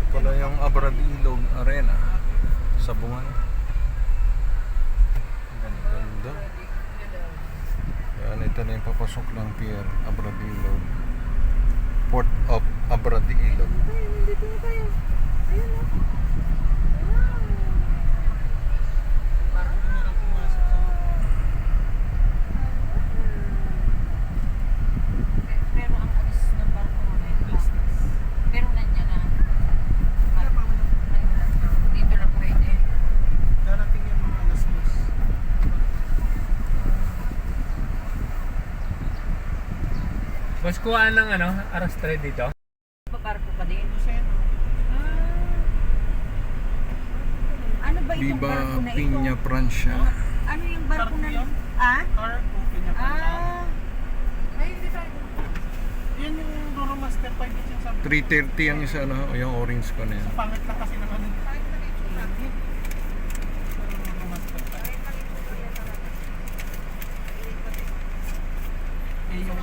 Pala yung Abradilog Arena sa Bungan. Ganda. Yan, ito na yung papasok ng Pier Abradilog, Port of Abradilog. Dito na tayo. Ayun o. Parang hindi na pumasok sa Pero ang alis ng barko na yung plastic. Pero nandiyan na. Dito na pwede. darating yung mga alas 2. Mas kuhaan ng arastre dito? Pabarko pa din. Luceno. Ano ba itong Viva barko na ito? Piña Francia. Ano yung barko na Barko yun? Ah? Car, open niya pa. Ay, hindi tayo. Yan yung Duro Master 5 yung sabi. 330 ang isa, no? Yung orange ko na yan. Sa pangit lang kasi ng ano. Duro Master 5. Eh, yung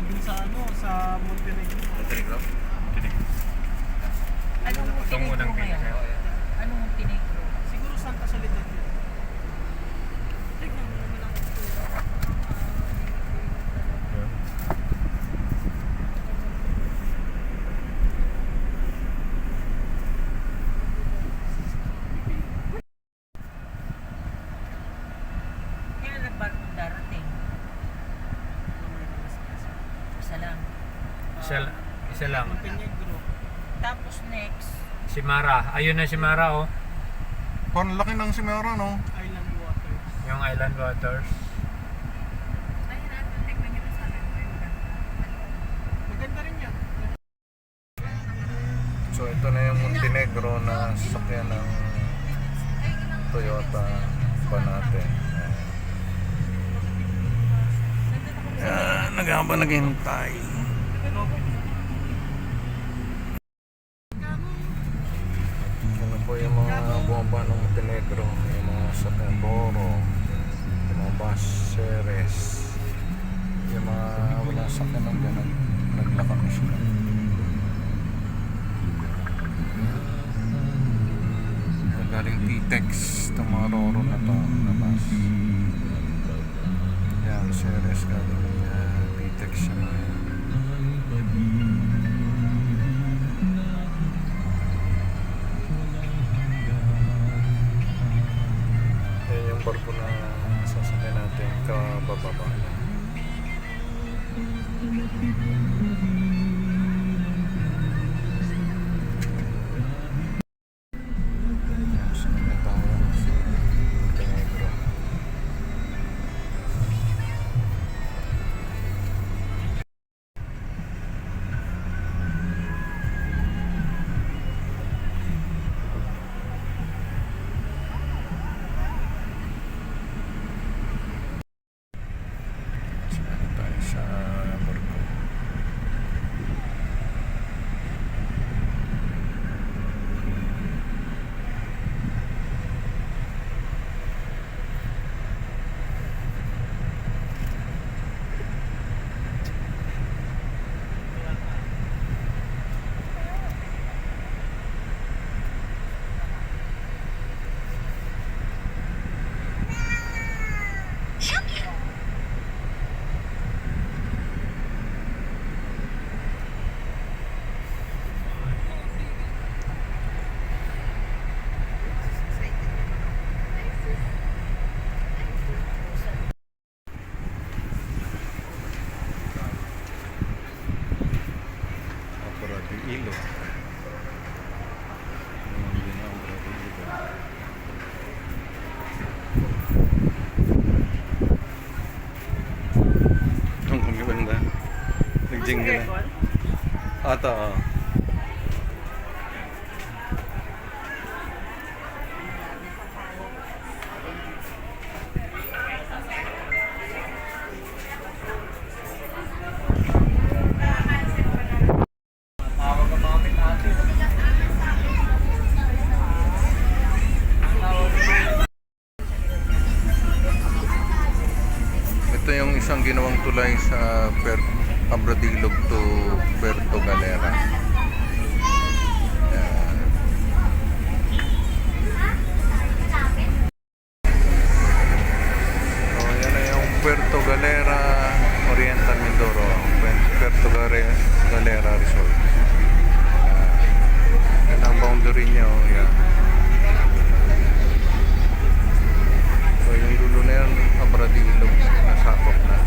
yung sa ano, sa Montenegro. Anong Itong unang Montenegro pila, ngayon? Anong Montenegro? Siguro Santa Soledad yun. Kailan ang barko darating? Isa lang. Isa lang. Montenegro. Tapos next, Si Mara. Ayun na si Mara, oh. Parang laki ng Simera, no? Island Waters. Yung Island Waters. Maganda rin yan. So ito na yung Montenegro na sasakyan ng Toyota Panate. Yan, nag-aaba naghintay. Ano po yung mga bomba ng Montenegro, yung mga sasakyan Boro, yung mga bus series, yung mga wala sasakyan ng ganun, naglakang sila. Galing P-Tex itong mga Roro na to na bus. Yan, series galing P-Tex siya na yan. Yan yung barko na sasakyan natin kabababa na. Sunod tayo sa Montenegro. Sunod tayo sa barko. Abradilog. Hindi na Abradilog. Ang kumibanda. Nag-jingle na. Ata, ito yung isang ginawa ginagawang tulay sa Abradilog to Puerto Galera. Yan. So, yan na yung Puerto Galera, Oriental Mindoro. Puerto Galera Resort. Yan ang boundary niya. Oh, yan. So yung dulo na yan, Abradilog, nasakop na.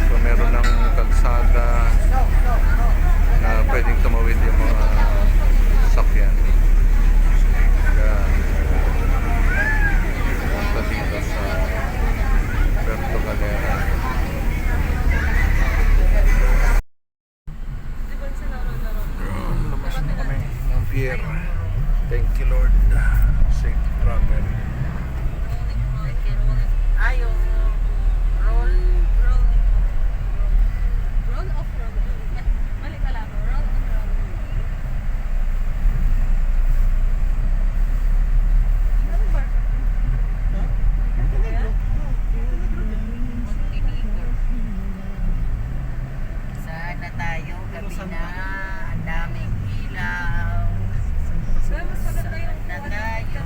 So meron ng kalsada na pwedeng tumawid yung mga sakyan. Yan. Punta dito sa Puerto Galera. Labas na kami ng pier. Thank you Lord. Safe travel. Ayaw. Roll off road. Mali pala ako. Roll on road. Number. Sana tayo gabi na. Ang daming ilaw. Mas maganda yung na tayo.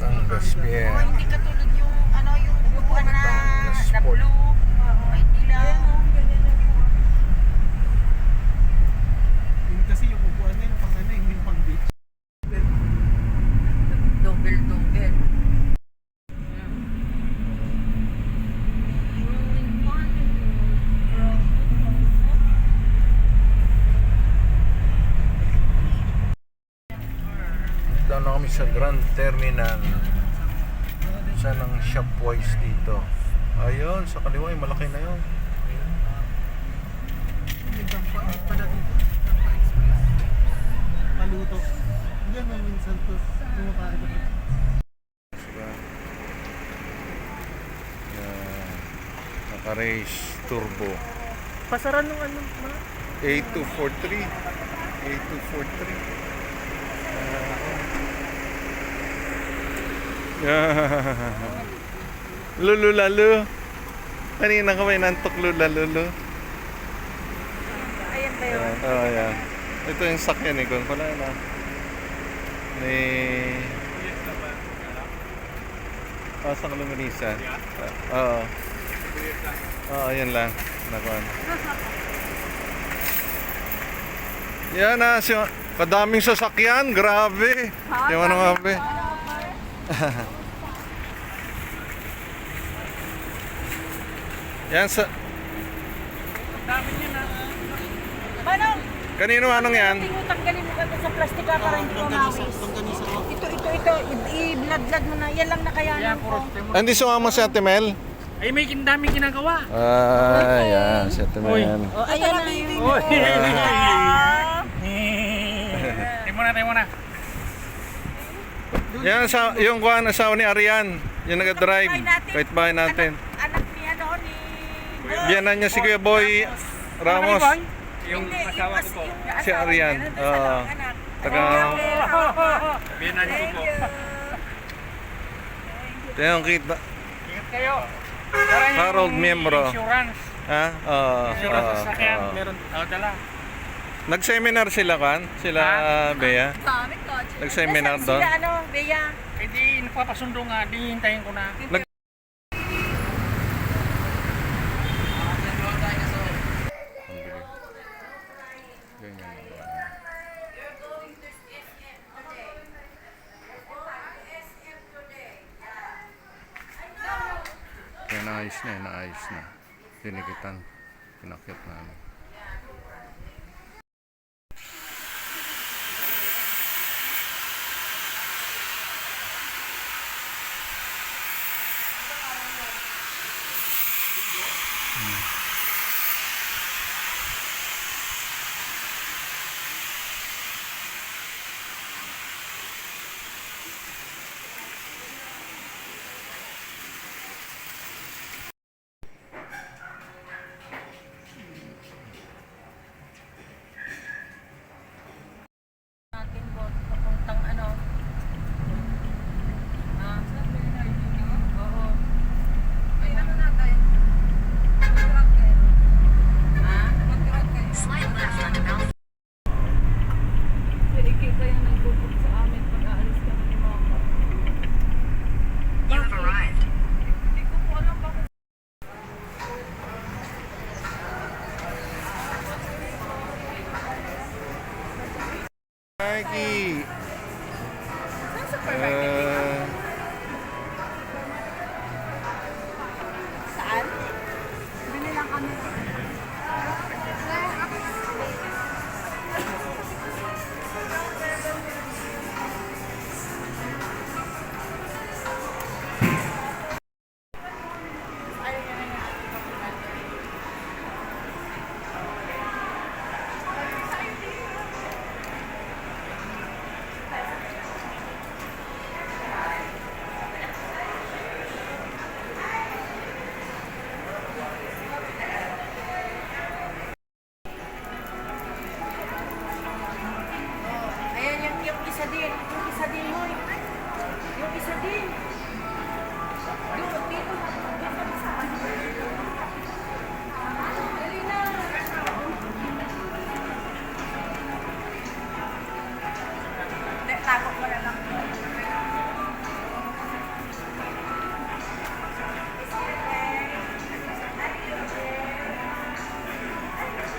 Tangas pier. Oh, hindi katulad yung ano yung buwan na blue. May ilaw. Yun kasi yung upuan na yung pang ano, hindi yung pang beach. Dongel. Doon na kami sa Grand Terminal. Saan ang Shopwise dito? Ayun, sa kaliwa, malaki na yun. Yung dampa pala dito. Dampa Express. Paluto. Yan mo minsan to. Kumakain ko. Diba? Yan. Naka-race turbo. Pasaran nung ano, ma? A243. A243. Lulu lalo. Kanina ka may nantok lula lulu. Ayan ba yun? Oh, yan. Ito yung sakyan eh. Kung pala na. Ni... sa Kalumirisan. Oo. Oo, yan lang. Nakuan. Yan na. Kadaming sasakyan. Grabe. Yung ano nga ba? Yan sa... Manong! Kanino anong yan? Tanggalin mo ka sa plastika para hindi mo mawis. Ito. I-blood mo na. Yan lang nakayanan ko. Hindi sumama si Ate Mel? Ay, may daming ginagawa. Yan. Si Ate Mel. Oh, ayan na yun. Oy! Tayo muna. Yan, yung kuhan asawa ni Arian. Yung nag-drive. Kahit bahay natin. Anak niya doon ni... Biyanan niya si Kuya Boy Ramos. Yung asawa ko po. Si Arian. Taga... Biyanan ko po. Yung kita. Ingat kayo. Harold Miembro. Insurance. Ha? Insurance sa sakyan. Meron. Dala. Nag-seminar sila kan? Sila Bea? Dami ko. Nag-seminar doon? Sila ano, Bea? Eh di, nagpapasundo nga. Di, hintayin ko na. Kaya naayos na. Dinikitan. Pinakyat na.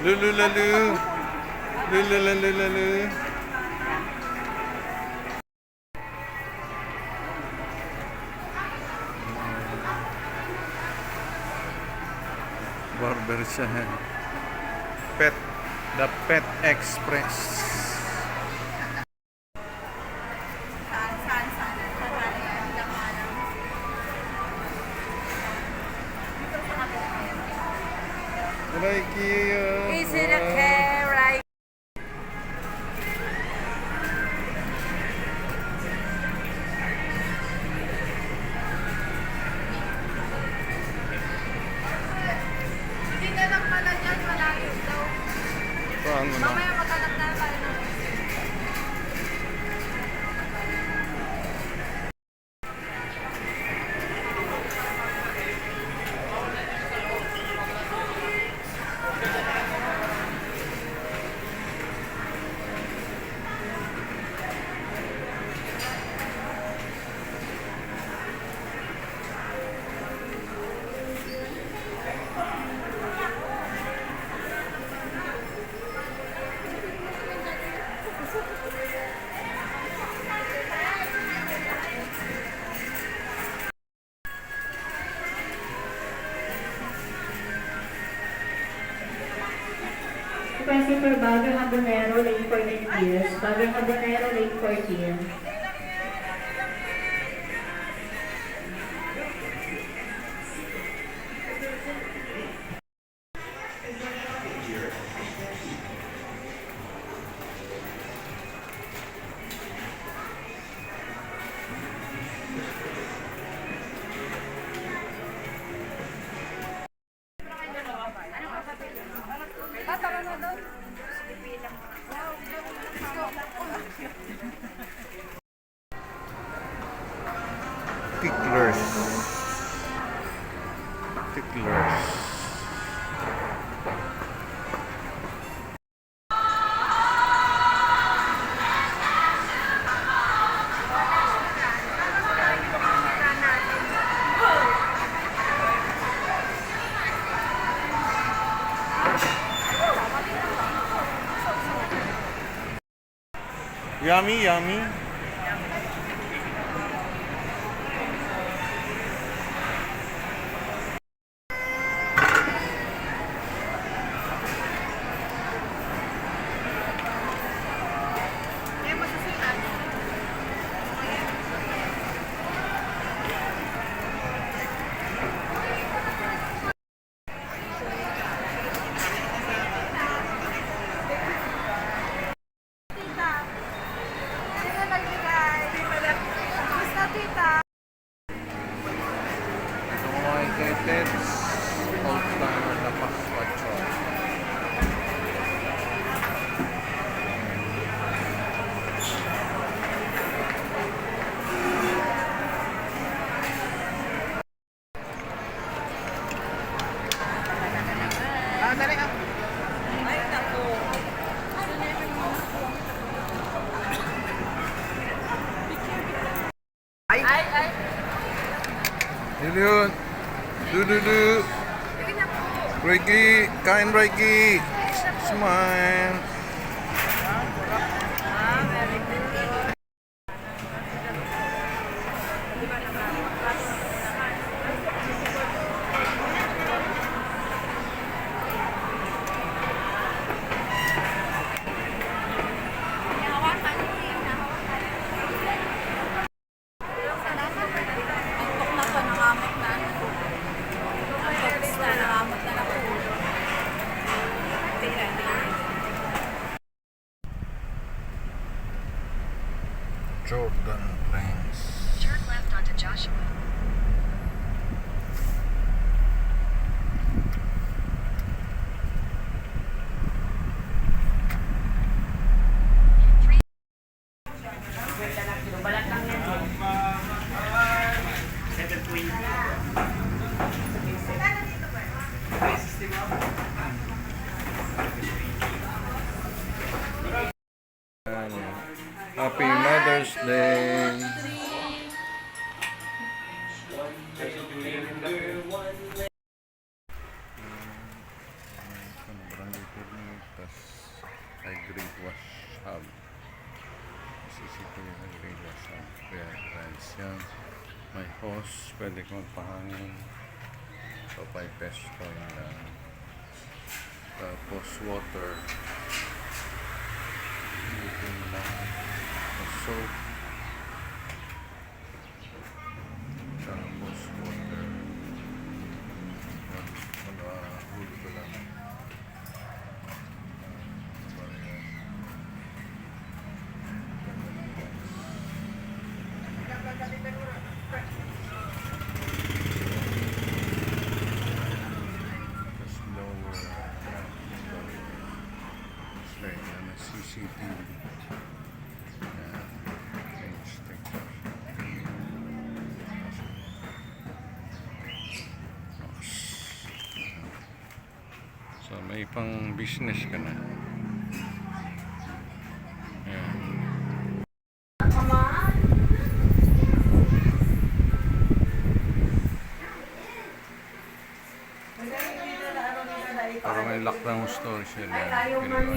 Lulu lalu. Lulu lalu lalu. Barber siya. Pet. The Pet Express. Reiki. Is it okay, right? Hindi na lang pala dyan, malayo daw. Paano na? Mamaya maghanap na tayo ng Requesting for Bagger Habanero, lane 14 years. Bagger Habanero, lane 14. Ticklers. Ticklers. Yummy, yummy. Ted's Old Timer na Paspachon. Ay, naku. Ay. Yun. Du. Reiki, kain Reiki. Smile. Very good. Jordan Plains. Turn left onto Joshua. Happy Mother's Day. Sobrang lipid na. pwede ka magpahangin. So 5 pesos coin lang. Tapos water. Dito mo lang. Tapos soap. Tapos water. Huli ko lang. Tapos lower. Slide na ng CCTV. Yan. Change sticker. So may pang business ka na. Ayan. Parang may lockdown store siya na ginawa.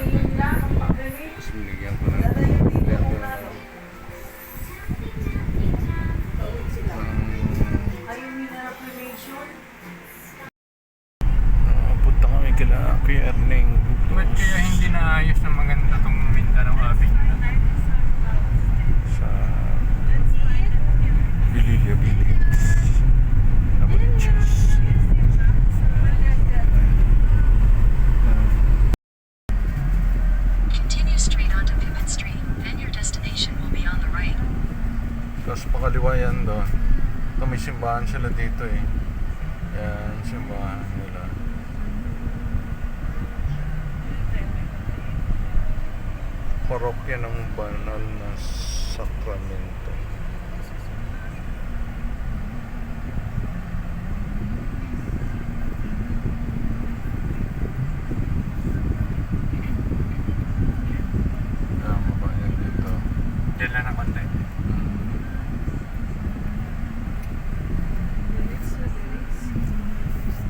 Tapos binigyan ko ng punta kami kay Erning. Ba't kaya hindi naayos ng maganda itong Mindanao Avenue? Sa Bililia Village. Nabaliches. Continue straight onto Pivot Street, and your destination will be on the right. Tapos pakaliwa yan doon. Ito may simbahan sila dito eh. Yan, simbahan nila. Parokya ng Banal na Sakramento. Yan, maba yan dito. Diyan lang na konti.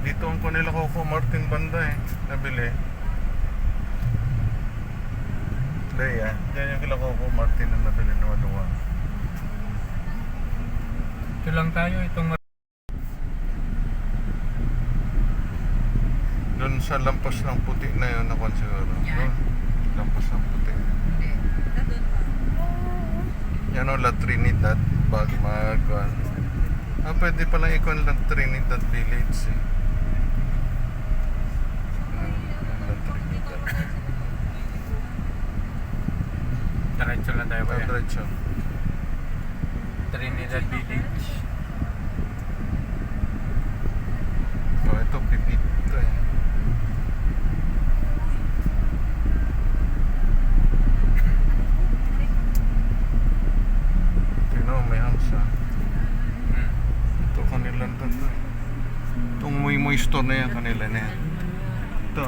Dito ang kunila ko Martin Banda eh. Nabili. Leia. Yan yung kila ko Martin na nabili na maluwang. Ito lang tayo, itong Doon sa lampas ng puti na yun ako siguro. Yan? Doon. Lampas ng puti. Hindi. Nandun pa. Yan o La Trinidad. Bag mag... pwede pala ikon La Trinidad Village eh. La Trinidad. diretso lang tayo ba yan? Diretso. Trinidad Village. Oh, ito pipit to eh. Tino, may hamsa. Ito kanila to eh. Itong muy store na yan kanila na yan. Ito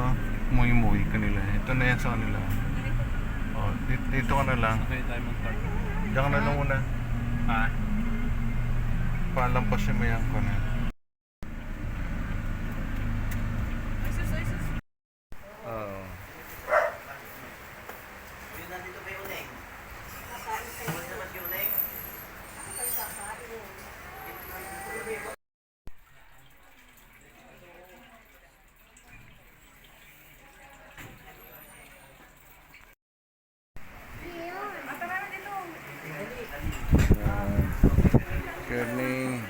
muy kanila. Ito na yan sa kanila. Oh, dito ka na lang. Okay tayo mag-park. Diyan ka na lang muna. Ha? Palampasin mo yan ko na. Oo. Kearney.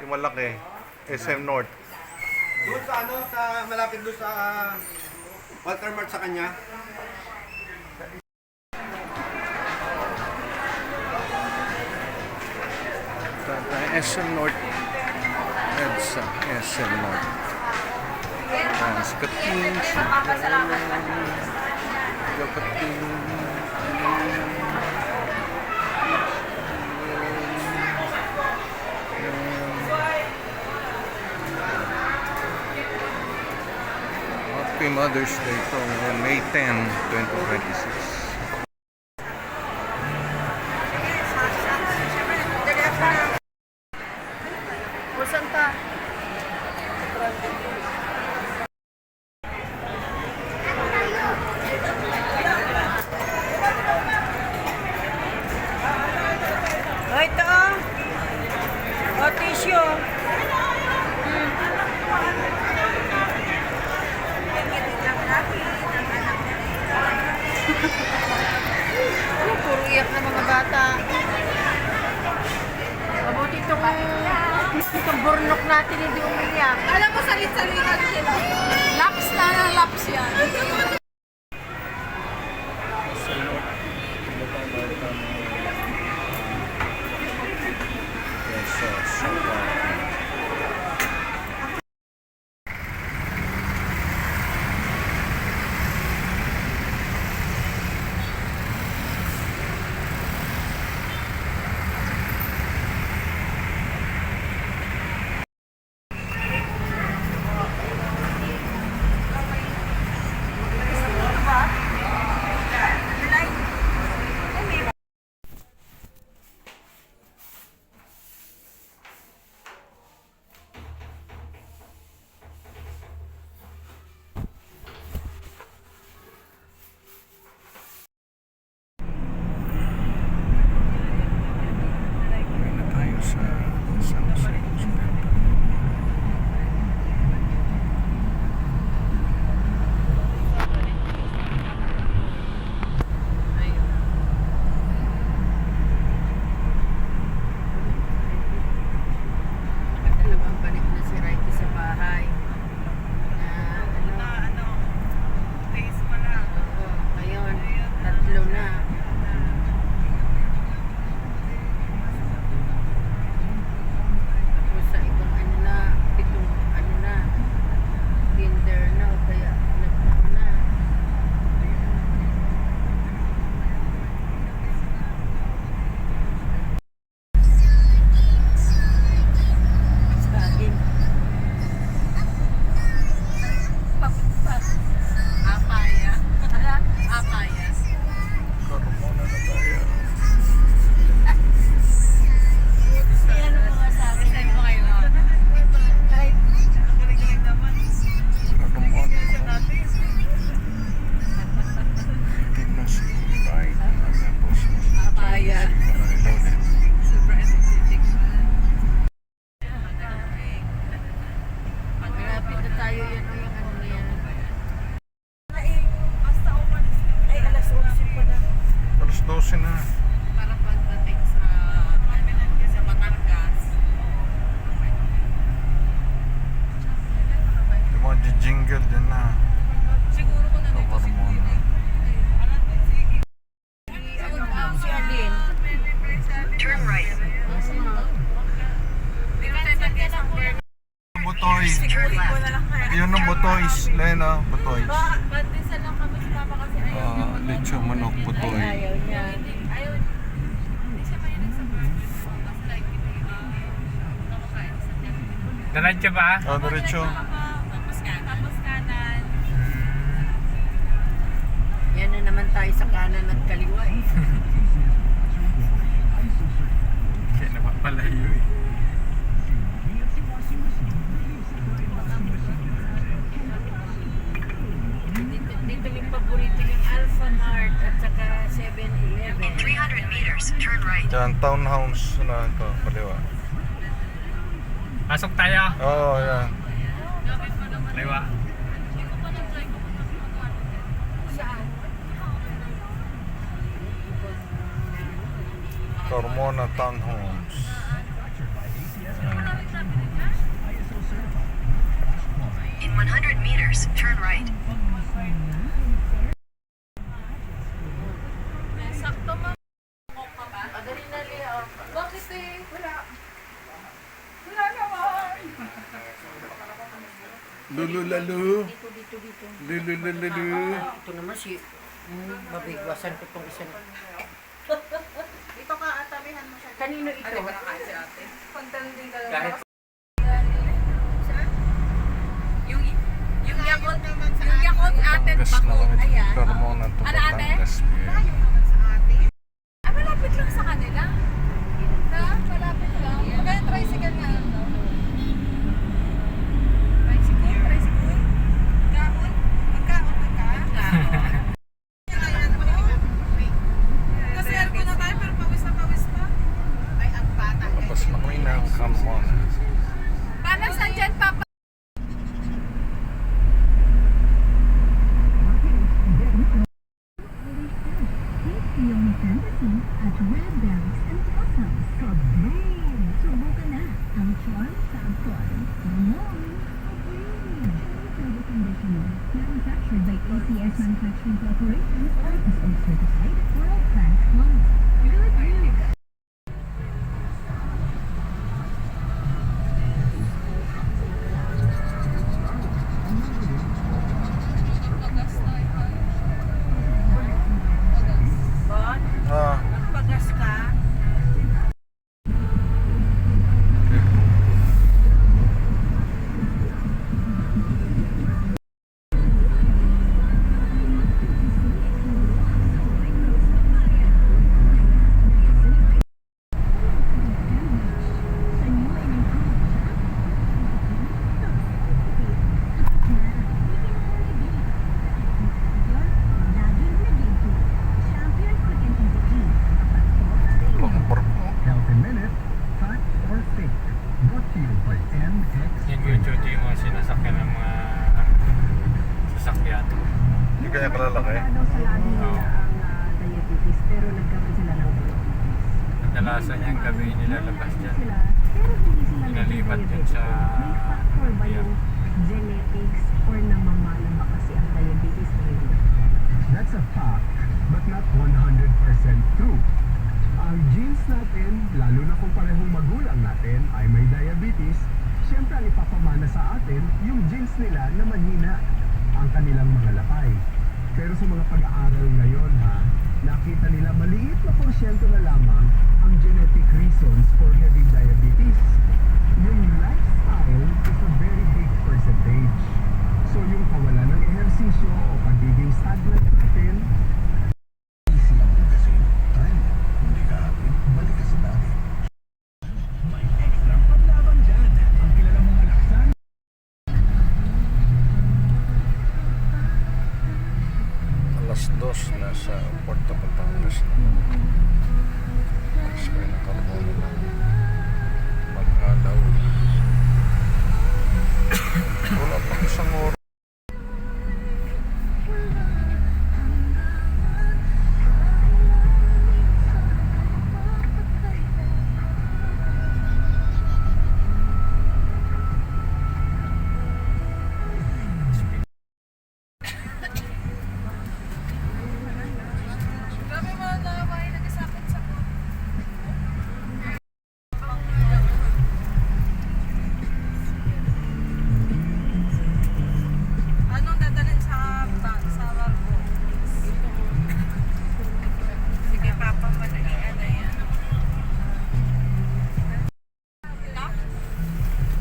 Yung malaki, SM North. Doon sa ano, sa malapit doon sa Walter Mart sa kanya. SM North. EDSA, SM North. Kating. Happy Mother's Day from May 10, 2026. puro iyak na mga bata. Mabuti itong burnok natin hindi umiyak. Alam mo, salit-salitan sila. Laps na ng laps yan. Uwi na tayo sa San Jose Hospital. Dalawang balik na si Righty sa bahay. Face pa lang. Oo, ngayon, 3 na. Tapos sa ibang 7 na. Kinder na o kaya nagtako na. Sa akin, Apaya. Apaya. Carmona na tayo. Yan ang mga sa akin. Saan mo kayo na? Kahit ang galing-galing naman. Carmona. Siya natin. Tignan si Right. Tapos Apaya. Reloaded. Super energetic. Malapit na tayo yan o yung ano na yan. Basta umalis. Ay, alas 11 pa na. Alas 12 na. Para pagdating sa Batangas. Yung mga jingle din na. Siguro ko na Sa dito si Carmona. Si Alin. Turn right. Butoy. Turn left. Yun ang butoys. Lena, butoys. Bandisa lang kami si Papa kasi Lechon manok butoy. Ayaw niya. ayaw. Hindi siya mahilig sa burger. Tapos like, kumakain sa tiyan. Diretso ba? Diretso. Tapos kanan. Yan na naman tayo sa kanan at kaliwa eh. Kaya napapalayo eh. Dito yung paborito yung Alpha Mart at saka 7-Eleven. In 300 meters, turn right. Yan, townhouse na ito. Kaliwa. Pasok tayo. Oo, yan. Kaliwa. Carmona Townhomes. In 100 meters, turn right. Sakto ma. Madali na Leo. Bakit eh? Wala. Wala naman. Lululalu. Dito. Lululalu. Ito naman si mabigwasan ko itong isa. Dito ka atabihan mo siya. Kanino ito? Ano ba nakain si ate? Pagtanding ka lang. Kahit Yung Yakult naman sa yung Yakult ate Batangas na bako. kami. Ayan. Carmona to Ano, ate? Batangas. Layo naman sa ate. Ah, malapit lang sa kanila. Na, malapit lang. Magkaya tricycle nga lang, no? Tricycle? Magkaon? Magkaon ka? Kasi ko na tayo pero pawis na pa. Ay, ang bata. Tapos na kami ng Carmona. Paano saan dyan, Papa? iyong fantasy at red berries and blossoms. Kabloom! Subukan na ang Charm Samson. Moon of Green. Service conditioner. Manufactured by ACS Manufacturing Corporation. ISO certified world-class quality. Good news! Magpagas tayo. Bon, Ah, magpagas ka. Healthy Minute, Fact or Fake. Brought to you by MX. Yung YouTube yung mga sinasakyan ng mga sasakyan. hindi kaya kalalaki. Oo. diabetes pero nagkaroon sila ng diabetes. Kadalasan yung gabi nilalabas dyan. Pero hindi sila Inalipat din nagka-diabetes. sa May factor ba yeah. yung genetics or namamana ba kasi ang diabetes o hindi? That's a fact, but not 100% true. Ang genes natin, lalo na kung parehong magulang natin ay may diabetes, siyempre ang ipapamana sa atin yung genes nila na manhina ang kanilang mga lapay. Pero sa mga pag-aaral ngayon nakita nila maliit na porsyento na lamang ang genetic reasons for having diabetes. Yung lifestyle is a very big percentage. So yung kawalan ng ehersisyo o pagiging stagnant natin, easy lang din kasi. Try mo. Kung di ka happy, balik ka sa dati. May extra panlaban dyan. Ang kilala mong malaksan. Alas 2 nasa Puerto Batangas na. Alas kayo nakaramo na lang. Mag-alaw. Wala pang isang oras. Grabe mga laway, nagasakit sa ko. Anong dadalhin sa barko? Sige, papa mo na ano yan. Ito?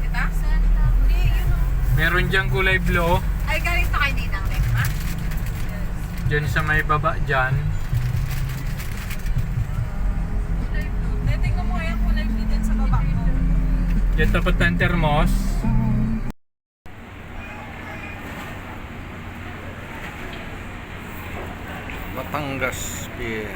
Ito? Hindi, yun o. Meron dyan kulay blue. Ay, galing to kay Ninang Nek, ha? Dyan sa may baba dyan. Kulay blue. Tingnan mo yung kulay blue din sa baba mo. Dyan tapat ng termos. Batangas Pier.